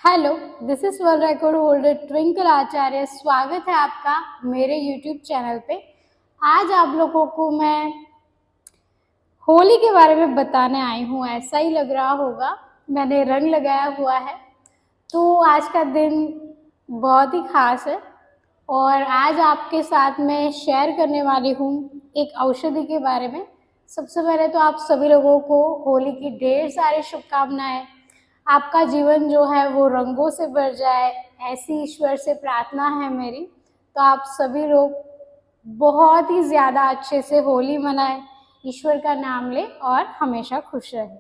Hello, this is world record holder Twinkle Acharya. स्वागत है आपका मेरे यूट्यूब चैनल पे। आज आप लोगों को मैं होली के बारे में बताने आई हूँ। ऐसा ही लग रहा होगा, मैंने रंग लगाया हुआ है। तो आज का दिन बहुत ही खास है और आज आपके साथ मैं शेयर करने वाली हूँ एक औषधि के बारे में। सबसे पहले तो आप सभी लोगों को होली की ढेर सारी शुभकामनाएं। आपका जीवन जो है वो रंगों से भर जाए, ऐसी ईश्वर से प्रार्थना है मेरी। तो आप सभी लोग बहुत ही ज़्यादा अच्छे से होली मनाएं, ईश्वर का नाम लें और हमेशा खुश रहें।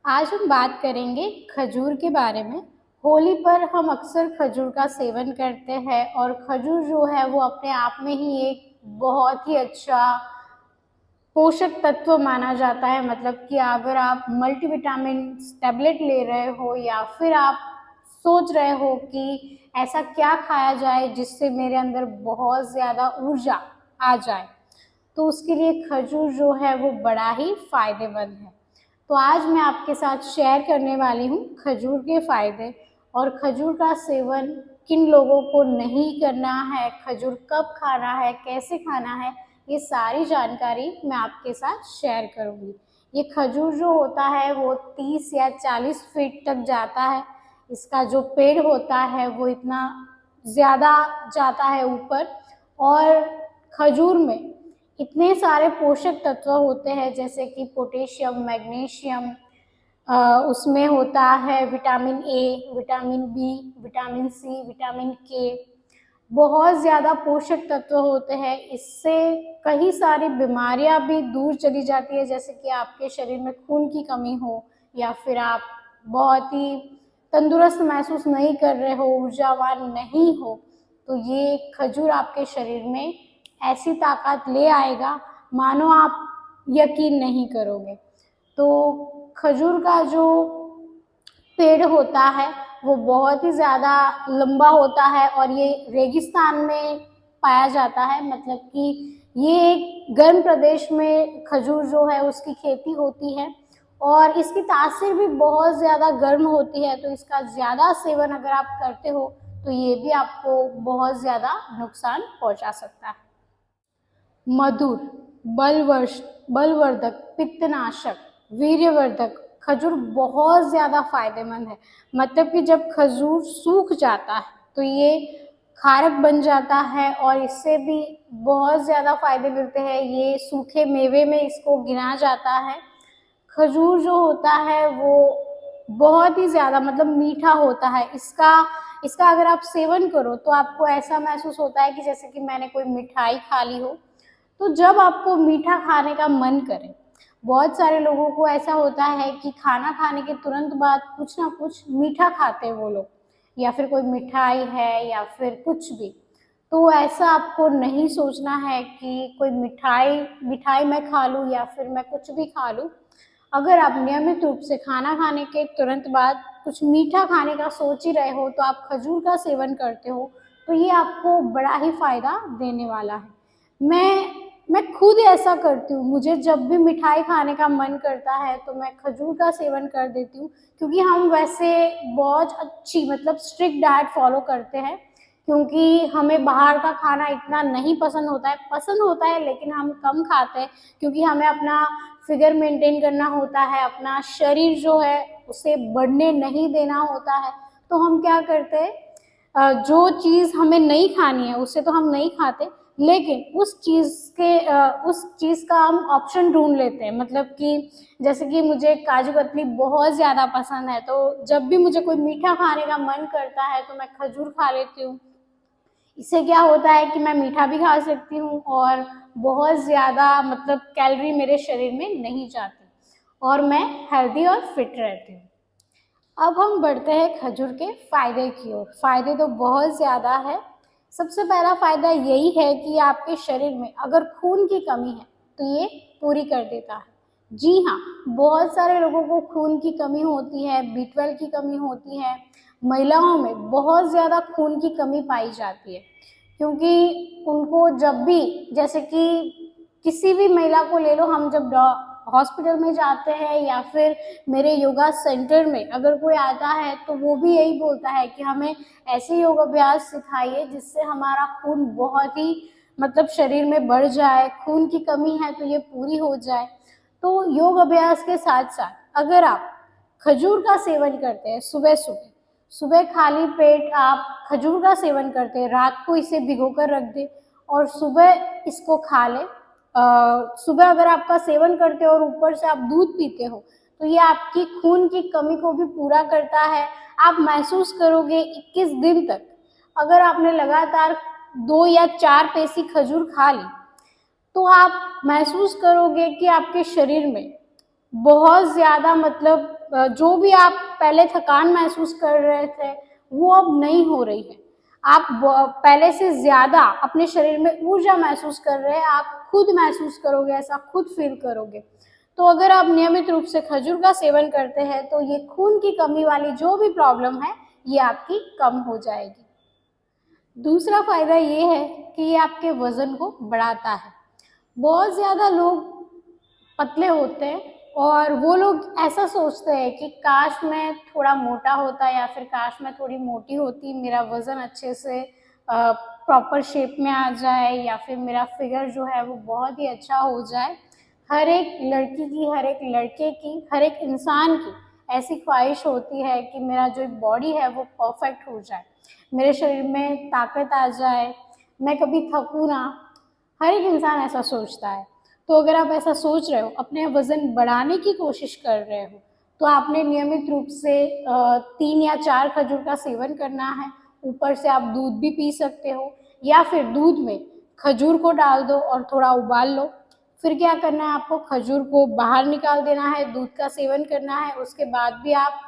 आज हम बात करेंगे खजूर के बारे में। होली पर हम अक्सर खजूर का सेवन करते हैं और खजूर जो है वो अपने आप में ही एक बहुत ही अच्छा पोषक तत्व माना जाता है। मतलब कि अगर आप मल्टीविटामिन टैबलेट ले रहे हो या फिर आप सोच रहे हो कि ऐसा क्या खाया जाए जिससे मेरे अंदर बहुत ज़्यादा ऊर्जा आ जाए, तो उसके लिए खजूर जो है वो बड़ा ही फायदेमंद है। तो आज मैं आपके साथ शेयर करने वाली हूँ खजूर के फायदे और खजूर का सेवन किन लोगों को नहीं करना है, खजूर कब खाना है, कैसे खाना है, ये सारी जानकारी मैं आपके साथ शेयर करूँगी। ये खजूर जो होता है वो 30 या 40 फीट तक जाता है। इसका जो पेड़ होता है वो इतना ज़्यादा जाता है ऊपर। और खजूर में इतने सारे पोषक तत्व होते हैं जैसे कि पोटेशियम, मैग्नीशियम, उसमें होता है vitamin A, vitamin B, vitamin C, vitamin K. बहुत ज़्यादा पोषक तत्व होते हैं। इससे कई सारी बीमारियां भी दूर चली जाती है, जैसे कि आपके शरीर में खून की कमी हो या फिर आप बहुत ही तंदुरुस्त महसूस नहीं कर रहे हो, ऊर्जावान नहीं हो, तो ये खजूर आपके शरीर में ऐसी ताकत ले आएगा, मानो आप यकीन नहीं करोगे। तो खजूर का जो पेड़ होता है वो बहुत ही ज़्यादा लंबा होता है और ये रेगिस्तान में पाया जाता है। मतलब कि ये एक गर्म प्रदेश में खजूर जो है उसकी खेती होती है और इसकी तासीर भी बहुत ज़्यादा गर्म होती है। तो इसका ज़्यादा सेवन अगर आप करते हो तो ये भी आपको बहुत ज़्यादा नुकसान पहुंचा सकता है। मधुर, बलवर्धक, पित्तनाशक, वीर्यवर्धक खजूर बहुत ज़्यादा फायदेमंद है। मतलब कि जब खजूर सूख जाता है तो ये खारक बन जाता है और इससे भी बहुत ज़्यादा फायदे मिलते हैं। ये सूखे मेवे में इसको गिना जाता है। खजूर जो होता है वो बहुत ही ज़्यादा मतलब मीठा होता है। इसका इसका अगर आप सेवन करो तो आपको ऐसा महसूस होता है कि जैसे कि मैंने कोई मिठाई खा ली हो। तो जब आपको मीठा खाने का मन करे, बहुत सारे लोगों को ऐसा होता है कि खाना खाने के तुरंत बाद कुछ ना कुछ मीठा खाते हैं वो लोग, या फिर कोई मिठाई है या फिर कुछ भी। तो ऐसा आपको नहीं सोचना है कि कोई मिठाई मिठाई मैं खा लूँ या फिर मैं कुछ भी खा लूँ। अगर आप नियमित रूप से खाना खाने के तुरंत बाद कुछ मीठा खाने का सोच ही रहे हो तो आप खजूर का सेवन करते हो, तो ये आपको बड़ा ही फायदा देने वाला है। मैं खुद ऐसा करती हूँ। मुझे जब भी मिठाई खाने का मन करता है तो मैं खजूर का सेवन कर देती हूँ, क्योंकि हम वैसे बहुत अच्छी मतलब स्ट्रिक्ट डाइट फॉलो करते हैं, क्योंकि हमें बाहर का खाना इतना नहीं पसंद होता है लेकिन हम कम खाते हैं, क्योंकि हमें अपना फिगर मेंटेन करना होता है, अपना शरीर जो है उसे बढ़ने नहीं देना होता है। तो हम क्या करते हैं, जो चीज़ हमें नहीं खानी है उसे तो हम नहीं खाते, लेकिन उस चीज़ का हम ऑप्शन ढूंढ लेते हैं। मतलब कि जैसे कि मुझे काजू कतली बहुत ज़्यादा पसंद है, तो जब भी मुझे कोई मीठा खाने का मन करता है तो मैं खजूर खा लेती हूँ। इससे क्या होता है कि मैं मीठा भी खा सकती हूँ और बहुत ज़्यादा मतलब कैलोरी मेरे शरीर में नहीं जाती और मैं हेल्दी और फिट रहती हूँ। अब हम बढ़ते हैं खजूर के फायदे की ओर। फायदे तो बहुत ज़्यादा है। सबसे पहला फायदा यही है कि आपके शरीर में अगर खून की कमी है तो ये पूरी कर देता है। जी हाँ, बहुत सारे लोगों को खून की कमी होती है, B12 की कमी होती है। महिलाओं में बहुत ज़्यादा खून की कमी पाई जाती है, क्योंकि उनको जब भी, जैसे कि किसी भी महिला को ले लो, हम जब हॉस्पिटल में जाते हैं या फिर मेरे योगा सेंटर में अगर कोई आता है तो वो भी यही बोलता है कि हमें ऐसे योग अभ्यास सिखाइए जिससे हमारा खून बहुत ही मतलब शरीर में बढ़ जाए, खून की कमी है तो ये पूरी हो जाए। तो योग अभ्यास के साथ साथ अगर आप खजूर का सेवन करते हैं सुबह सुबह, सुबह खाली पेट आप खजूर का सेवन करते हैं, रात को इसे भिगो कर रख दें और सुबह इसको खा लें। सुबह अगर आपका सेवन करते हो और ऊपर से आप दूध पीते हो तो ये आपकी खून की कमी को भी पूरा करता है। आप महसूस करोगे 21 दिन तक अगर आपने लगातार 2 या 4 पेसी खजूर खा ली तो आप महसूस करोगे कि आपके शरीर में बहुत ज़्यादा मतलब जो भी आप पहले थकान महसूस कर रहे थे वो अब नहीं हो रही है। आप पहले से ज़्यादा अपने शरीर में ऊर्जा महसूस कर रहे हैं, आप खुद महसूस करोगे, ऐसा खुद फील करोगे। तो अगर आप नियमित रूप से खजूर का सेवन करते हैं तो ये खून की कमी वाली जो भी प्रॉब्लम है ये आपकी कम हो जाएगी। दूसरा फायदा ये है कि ये आपके वजन को बढ़ाता है। बहुत ज़्यादा लोग पतले होते हैं और वो लोग ऐसा सोचते हैं कि काश मैं थोड़ा मोटा होता या फिर काश मैं थोड़ी मोटी होती, मेरा वज़न अच्छे से प्रॉपर शेप में आ जाए या फिर मेरा फिगर जो है वो बहुत ही अच्छा हो जाए। हर एक लड़की की, हर एक लड़के की, हर एक इंसान की ऐसी ख्वाहिश होती है कि मेरा जो बॉडी है वो परफेक्ट हो जाए, मेरे शरीर में ताकत आ जाए, मैं कभी थकूँ ना। हर एक इंसान ऐसा सोचता है। तो अगर आप ऐसा सोच रहे हो, अपने वज़न बढ़ाने की कोशिश कर रहे हो, तो आपने नियमित रूप से 3 या 4 खजूर का सेवन करना है। ऊपर से आप दूध भी पी सकते हो या फिर दूध में खजूर को डाल दो और थोड़ा उबाल लो। फिर क्या करना है, आपको खजूर को बाहर निकाल देना है, दूध का सेवन करना है। उसके बाद भी आप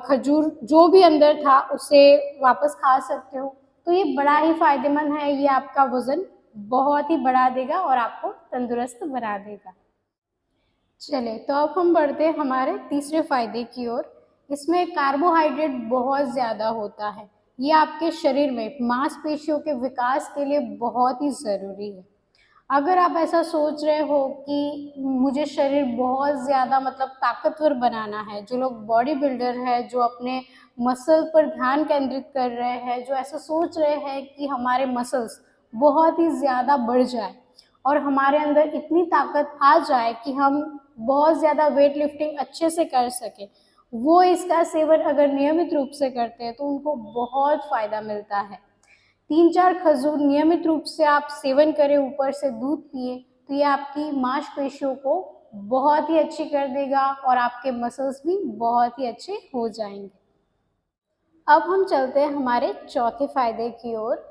खजूर जो भी अंदर था उसे वापस खा सकते हो। तो ये बड़ा ही फ़ायदेमंद है, ये आपका वज़न बहुत ही बढ़ा देगा और आपको तंदुरुस्त बना देगा। चलिए, तो अब हम बढ़ते हैं हमारे तीसरे फायदे की ओर। इसमें कार्बोहाइड्रेट बहुत ज़्यादा होता है। ये आपके शरीर में मांसपेशियों के विकास के लिए बहुत ही ज़रूरी है। अगर आप ऐसा सोच रहे हो कि मुझे शरीर बहुत ज़्यादा मतलब ताकतवर बनाना है, जो लोग बॉडी बिल्डर है, जो अपने मसल पर ध्यान केंद्रित कर रहे हैं, जो ऐसा सोच रहे हैं कि हमारे मसल्स बहुत ही ज़्यादा बढ़ जाए और हमारे अंदर इतनी ताकत आ जाए कि हम बहुत ज़्यादा वेट लिफ्टिंग अच्छे से कर सकें, वो इसका सेवन अगर नियमित रूप से करते हैं तो उनको बहुत फ़ायदा मिलता है। 3-4 खजूर नियमित रूप से आप सेवन करें, ऊपर से दूध पिए, तो ये आपकी मांसपेशियों को बहुत ही अच्छी कर देगा और आपके मसल्स भी बहुत ही अच्छे हो जाएंगे। अब हम चलते हैं हमारे चौथे फायदे की ओर।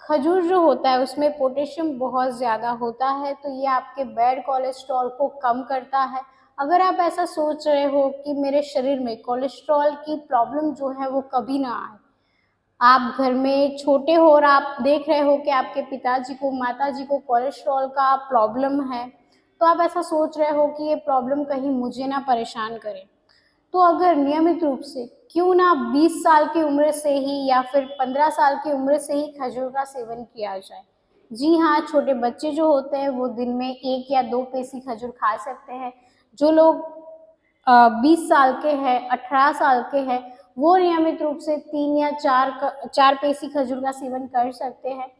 खजूर जो होता है उसमें पोटेशियम बहुत ज़्यादा होता है, तो ये आपके बैड कोलेस्ट्रॉल को कम करता है। अगर आप ऐसा सोच रहे हो कि मेरे शरीर में कोलेस्ट्रॉल की प्रॉब्लम जो है वो कभी ना आए, आप घर में छोटे हो और आप देख रहे हो कि आपके पिताजी को, माताजी को कोलेस्ट्रॉल का प्रॉब्लम है, तो आप ऐसा सोच रहे हो कि ये प्रॉब्लम कहीं मुझे ना परेशान करे। तो अगर नियमित रूप से क्यों ना 20 साल की उम्र से ही या फिर 15 साल की उम्र से ही खजूर का सेवन किया जाए। जी हाँ, छोटे बच्चे जो होते हैं वो दिन में 1 या 2 पेसी खजूर खा सकते हैं। जो लोग 20 साल के हैं, 18 साल के हैं, वो नियमित रूप से 3 या 4 पेसी खजूर का सेवन कर सकते हैं।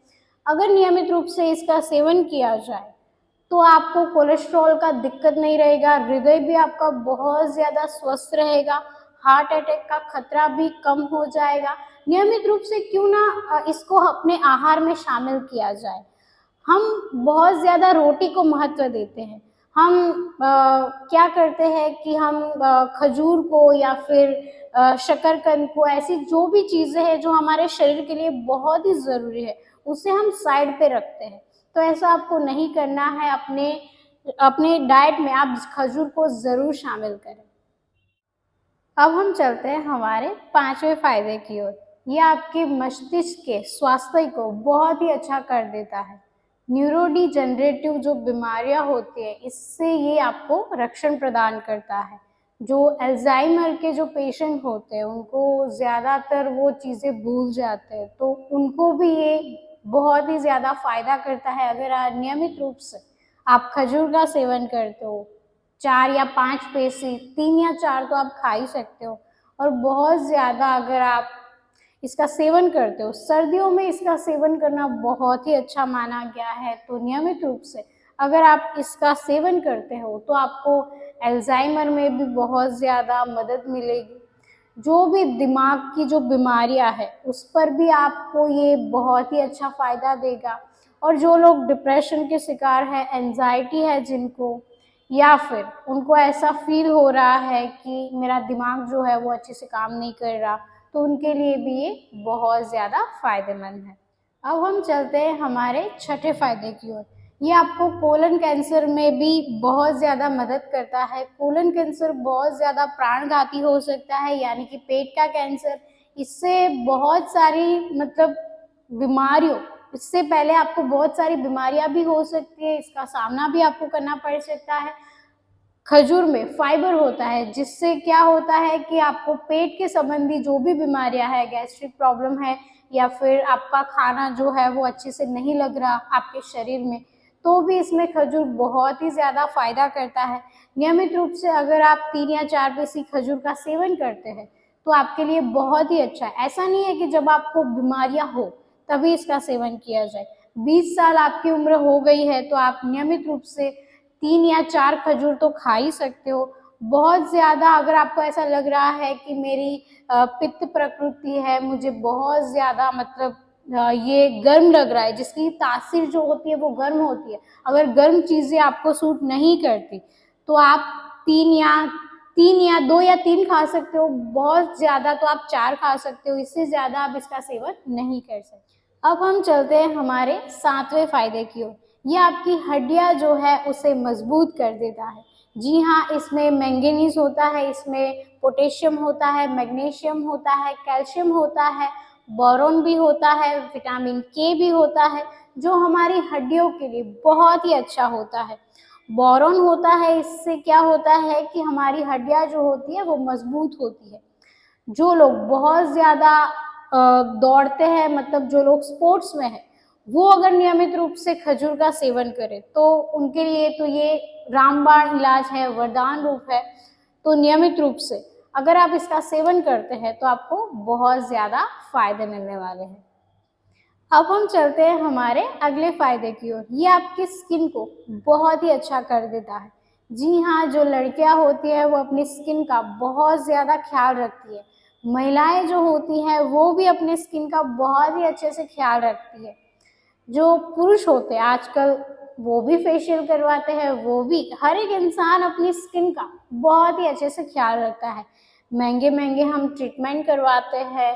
अगर नियमित रूप से इसका सेवन किया जाए तो आपको कोलेस्ट्रॉल का दिक्कत नहीं रहेगा, हृदय भी आपका बहुत ज़्यादा स्वस्थ रहेगा, हार्ट अटैक का खतरा भी कम हो जाएगा। नियमित रूप से क्यों ना इसको अपने आहार में शामिल किया जाए। हम बहुत ज़्यादा रोटी को महत्व देते हैं। हम क्या करते हैं कि हम खजूर को या फिर शकरकंद को, ऐसी जो भी चीज़ें हैं जो हमारे शरीर के लिए बहुत ही ज़रूरी है, उसे हम साइड पे रखते हैं। तो ऐसा आपको नहीं करना है। अपने अपने डाइट में आप खजूर को ज़रूर शामिल करें। अब हम चलते हैं हमारे पांचवें फायदे की ओर। ये आपके मस्तिष्क के स्वास्थ्य को बहुत ही अच्छा कर देता है। न्यूरोडिजेनरेटिव जो बीमारियां होती है, इससे ये आपको रक्षण प्रदान करता है। जो अल्जाइमर के जो पेशेंट होते हैं उनको ज़्यादातर वो चीज़ें भूल जाते हैं, तो उनको भी ये बहुत ही ज़्यादा फायदा करता है। अगर आप नियमित रूप से आप खजूर का सेवन करते हो 4 या 5 पेसी, 3 या 4 तो आप खा ही सकते हो। और बहुत ज़्यादा अगर आप इसका सेवन करते हो, सर्दियों में इसका सेवन करना बहुत ही अच्छा माना गया है। तो नियमित रूप से अगर आप इसका सेवन करते हो तो आपको अल्जाइमर में भी बहुत ज़्यादा मदद मिलेगी। जो भी दिमाग की जो बीमारियां है उस पर भी आपको ये बहुत ही अच्छा फ़ायदा देगा। और जो लोग डिप्रेशन के शिकार है, एंजाइटी है जिनको, या फिर उनको ऐसा फील हो रहा है कि मेरा दिमाग जो है वो अच्छे से काम नहीं कर रहा, तो उनके लिए भी ये बहुत ज़्यादा फायदेमंद है। अब हम चलते हैं हमारे छठे फायदे की ओर। ये आपको कोलन कैंसर में भी बहुत ज़्यादा मदद करता है। कोलन कैंसर बहुत ज़्यादा प्राणघाती हो सकता है, यानी कि पेट का कैंसर। इससे बहुत सारी मतलब बीमारियों, इससे पहले आपको बहुत सारी बीमारियां भी हो सकती है, इसका सामना भी आपको करना पड़ सकता है। खजूर में फाइबर होता है, जिससे क्या होता है कि आपको पेट के संबंधी जो भी बीमारियां है, गैस्ट्रिक प्रॉब्लम है, या फिर आपका खाना जो है वो अच्छे से नहीं लग रहा आपके शरीर में, तो भी इसमें खजूर बहुत ही ज़्यादा फायदा करता है। नियमित रूप से अगर आप 3 या 4 पीसी खजूर का सेवन करते हैं तो आपके लिए बहुत ही अच्छा है। ऐसा नहीं है कि जब आपको बीमारियां हो तभी इसका सेवन किया जाए। 20 साल आपकी उम्र हो गई है तो आप नियमित रूप से 3 या 4 खजूर तो खा ही सकते हो। बहुत ज़्यादा अगर आपको ऐसा लग रहा है कि मेरी पित्त प्रकृति है, मुझे बहुत ज़्यादा मतलब ये गर्म लग रहा है, जिसकी तासीर जो होती है वो गर्म होती है, अगर गर्म चीज़ें आपको सूट नहीं करती तो आप 2 या 3 खा सकते हो। बहुत ज़्यादा तो आप 4 खा सकते हो, इससे ज़्यादा आप इसका सेवन नहीं कर सकते। अब हम चलते हैं हमारे 7वें फायदे की ओर। ये आपकी हड्डियां जो है उसे मजबूत कर देता है। जी हाँ, इसमें मैंगनीज होता है, इसमें पोटेशियम होता है, मैग्नीशियम होता है, कैल्शियम होता है, बोरॉन भी होता है, विटामिन के भी होता है, जो हमारी हड्डियों के लिए बहुत ही अच्छा होता है। बोरॉन होता है, इससे क्या होता है कि हमारी हड्डियां जो होती है वो मजबूत होती है। जो लोग बहुत ज़्यादा दौड़ते हैं, मतलब जो लोग स्पोर्ट्स में हैं, वो अगर नियमित रूप से खजूर का सेवन करें तो उनके लिए तो ये रामबाण इलाज है, वरदान रूप है। तो नियमित रूप से अगर आप इसका सेवन करते हैं तो आपको बहुत ज़्यादा फायदे मिलने वाले हैं। अब हम चलते हैं हमारे अगले फायदे की ओर। ये आपकी स्किन को बहुत ही अच्छा कर देता है। जी हाँ, जो लड़कियां होती हैं वो अपनी स्किन का बहुत ज़्यादा ख्याल रखती है। महिलाएं जो होती हैं वो भी अपने स्किन का बहुत ही अच्छे से ख्याल रखती है। जो पुरुष होते हैं आजकल वो भी फेशियल करवाते हैं, वो भी हर एक इंसान अपनी स्किन का बहुत ही अच्छे से ख्याल रखता है। महंगे महंगे हम ट्रीटमेंट करवाते हैं,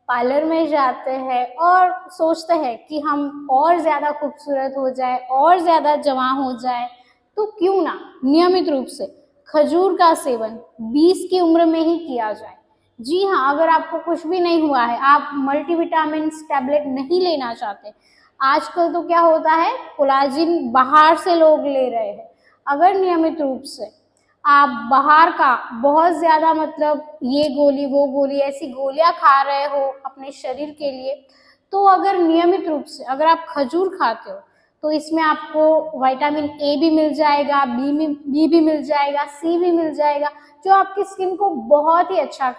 पार्लर में जाते हैं और सोचते हैं कि हम और ज़्यादा खूबसूरत हो जाए, और ज़्यादा जवां हो जाए। तो क्यों ना नियमित रूप से खजूर का सेवन 20 की उम्र में ही किया जाए। जी हाँ, अगर आपको कुछ भी नहीं हुआ है, आप मल्टीविटामिन टैबलेट नहीं लेना चाहते, आजकल तो क्या होता है कोलाजिन बाहर से लोग ले रहे हैं। अगर नियमित रूप से आप बाहर का बहुत ज़्यादा मतलब ये गोली वो गोली ऐसी गोलियां खा रहे हो अपने शरीर के लिए, तो अगर नियमित रूप से अगर आप खजूर खाते हो तो इसमें आपको विटामिन ए भी मिल जाएगा, बी भी मिल जाएगा, सी भी मिल जाएगा, जो आपकी स्किन को बहुत ही अच्छा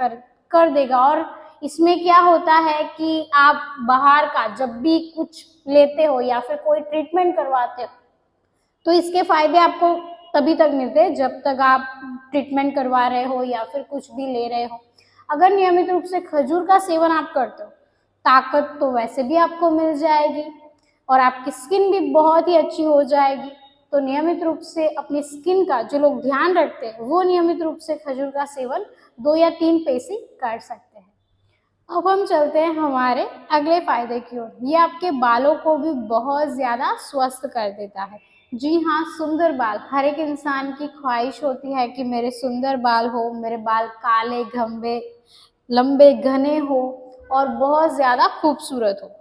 कर देगा। और इसमें क्या होता है कि आप बाहर का जब भी कुछ लेते हो या फिर कोई ट्रीटमेंट करवाते हो तो इसके फायदे आपको तभी तक मिलते हैं जब तक आप ट्रीटमेंट करवा रहे हो या फिर कुछ भी ले रहे हो। अगर नियमित रूप से खजूर का सेवन आप करते हो, ताकत तो वैसे भी आपको मिल जाएगी और आपकी स्किन भी बहुत ही अच्छी हो जाएगी। तो नियमित रूप से अपनी स्किन का जो लोग ध्यान रखते हैं वो नियमित रूप से खजूर का सेवन 2 या 3 पेसी कर सकते हैं। अब हम चलते हैं हमारे अगले फायदे की ओर। ये आपके बालों को भी बहुत ज़्यादा स्वस्थ कर देता है। जी हाँ, सुंदर बाल हर एक इंसान की ख्वाहिश होती है कि मेरे सुंदर बाल हो, मेरे बाल काले घंबे लंबे घने हो और बहुत ज़्यादा खूबसूरत हो।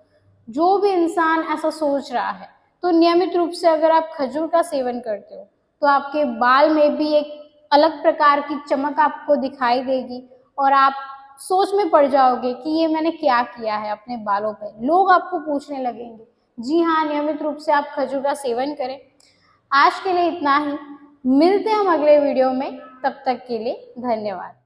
जो भी इंसान ऐसा सोच रहा है, तो नियमित रूप से अगर आप खजूर का सेवन करते हो तो आपके बाल में भी एक अलग प्रकार की चमक आपको दिखाई देगी और आप सोच में पड़ जाओगे कि ये मैंने क्या किया है अपने बालों पे। लोग आपको पूछने लगेंगे। जी हाँ, नियमित रूप से आप खजूर का सेवन करें। आज के लिए इतना ही। मिलते हैं हम अगले वीडियो में, तब तक के लिए धन्यवाद।